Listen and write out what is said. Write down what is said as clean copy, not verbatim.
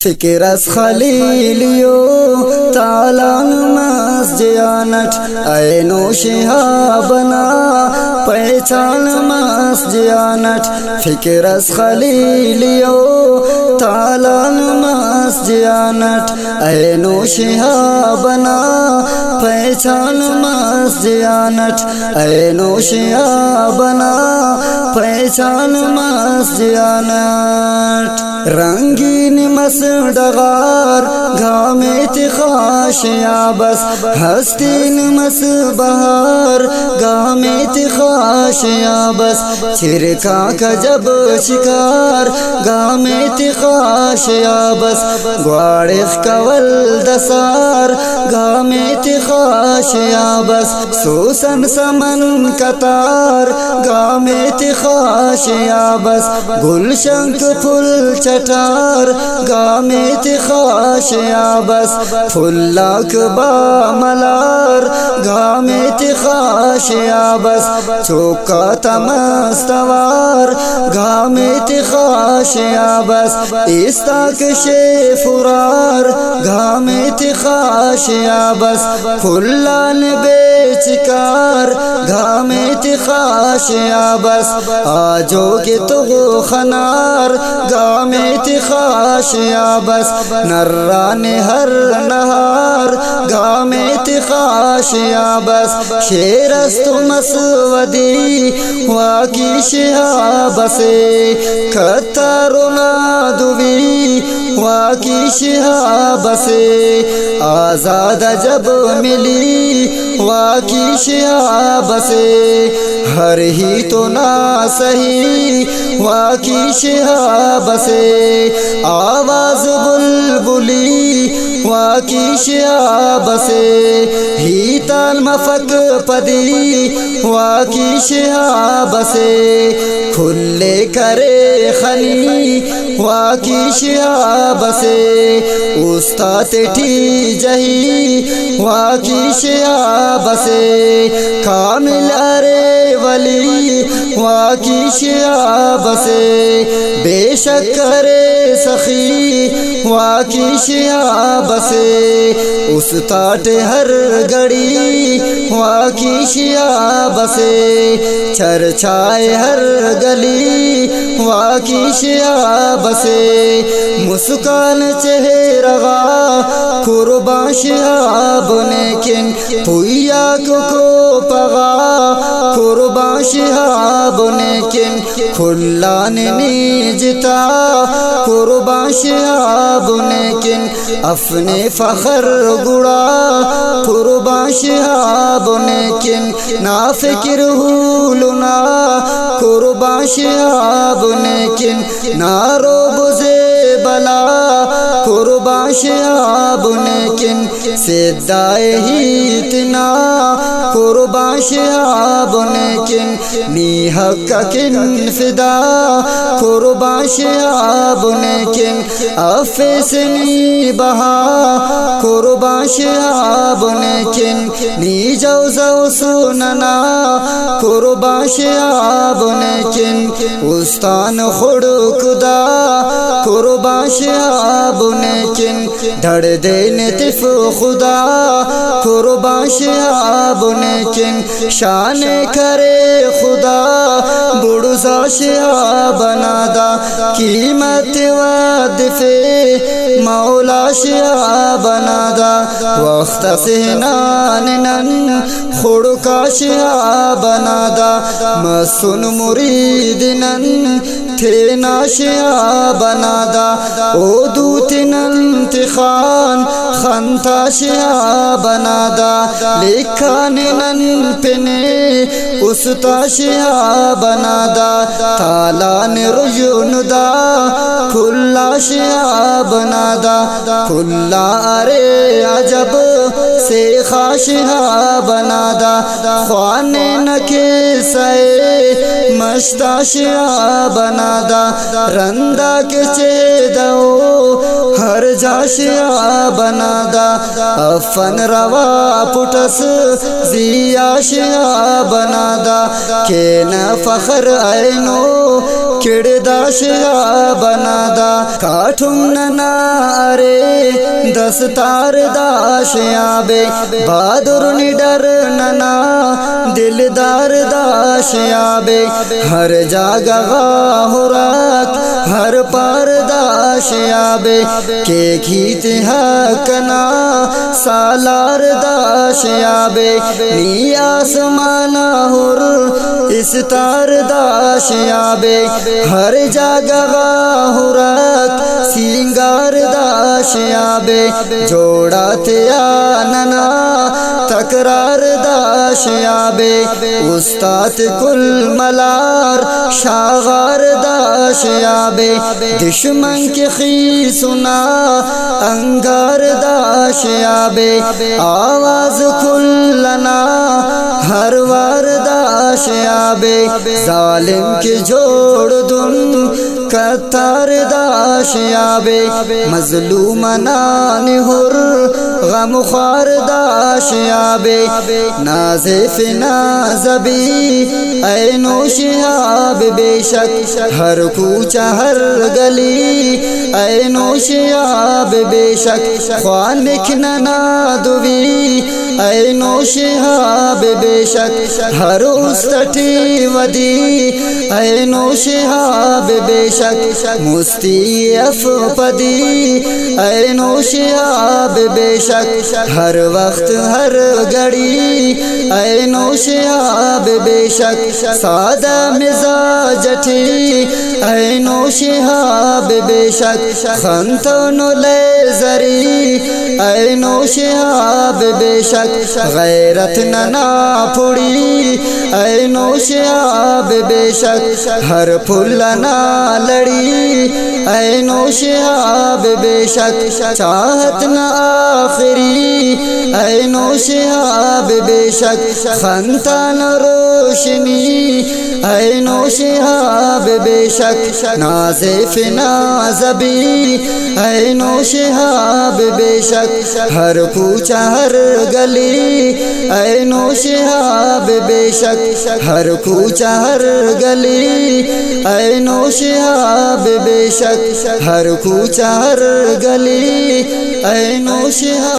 فکر از خلیلیو تالان مسجیانت اینو شہابنا پہچان مسجیانت فکر از خلیلیو تالان مسجیانت اینو شہابنا پہچان مسجیانت اینو شہابنا پہچان مسجیانت رنگین مسڈغار گامت خاشیا بس ہستین مس بہار گامت خاشیا بس چھرکا کا جب شکار گامت خاشیا بس گواڑخ کول دسار گامت خاشیا بس سوسن سمن کتار گامت خاشیا بس گلشنک پھل چٹار گامت خاشیا بس پھلاک با ملار گامت خاشیا بس چوکا تمستوار گامت خاشیا بس استاک فرار گامت خاشیا بس پھلان بیچکار گامت خاشیا بس آجو کے تو خنار گامت خاشیا بس نران ہر نہار گامت خاشیا بس شیرست مسودی واکی شہاب سے کتار نادوی واکی شہاب سے آزاد جب ملی واکی شہاب سے ہر ہی تو نہ سہی واکی شہاب سے آواز بلبلی واکی شہاب سے ہی تال مفک پدی واکی شہاب سے کھلے کرے خلی واکی شہاب سے استاد ٹھی جہی واکی شہاب سے کامل ارے ولی واکی شہاب سے بے شک کرے سخی واکی شہاب سے استاد ہر گڑی واکی شہاب سے چرچائے ہر گلی واکی شہاب سے مسکان چہرہ قربان شہاب نیکن پویا کو پغا قربان شہاب نیکن کھلان نیجتا قربان شہاب نیکن اپنے فخر گڑا قربان شہاب نیکن نا فکر ہولنا قربان شہاب نیکن نا روب سے بلا قربان شہاب نیکن سدائے ہی اتنا قربان شہاب نیکن نی حق کن فدا قربان شہاب نیکن افسنی بہا قربان شہاب نیکن نی جوزو سننا قربان شہاب نیکن استان خڑکدا قربان شہاب نیکن دھڑ دین تف خدا قربان شہاب نیکن شان کرے خدا بڑزا شہاب نادا قیمت ودفے مولا شہاب نادا وقت سہنان خڑکا شہاب نادا مسن مریدنن تھینا شہاب نادا او دوتنن تخان خانتا شہاب نادا لکھاننن پنے استا شہاب نادا تالان رجون دا کھلا شہاب نادا کھلا ارے عجب سے خاشہاب نادا خوانے نکے سائے مشتا شہاب نادا رندہ کے چیدو ہر جا شہاب نادا افن روا پٹس زیا شہاب نادا کین فخر اینو کڑدا شہاب نادا کاٹھم ننا دستار داشیاب بہادر نڈر ننا دلدار داشیاب ہر جگہ غاہرات ہر پار داشیاب کہ کھیت حقنا سالار داشیاب نی آسمانا ہر استار داشیاب ہر جگہ غاہرات سینگار داشیاب جوڑا تیا ننا تکرار داشیاب استاد کل ملار شاغار داشیاب دشمن کی خی سنا انگار داشیاب آواز کلنا ہر وار داشیاب ظالم کی جوڑ دن کتار داشیاب مظلومنان ہر غم خوار داشیاب نازف نازبی عین و شہاب بے شک ہر کوچہ ہر گلی عین و شہاب بے شک خوان مکھننا دوی عین و شہاب بے شک ہر استٹی ودی عین و شہاب بے شک مستی افپدی عین و شہاب بے شک ہر وقت ہر گھڑی عین و شہاب بے شک سادہ مزاج تھی عین و شہاب بے شک خنتون لیزری عین و شہاب بے شک غیرت ننا پھڑی عین و شہاب بے شک ہر پھلنا لڑی عین و شہاب بے شک چاہت نہ آخری عین و شہاب بے شک خنتان روشنی عین و شہاب بے شک نازف نازبی عین و شہاب بے شک ہر کوچہ ہر گلی عین و شہاب بے شک ہر کوچہ ہر گلی عین و شہاب بے شک ہر کوچہ ہر گلی عین و شہاب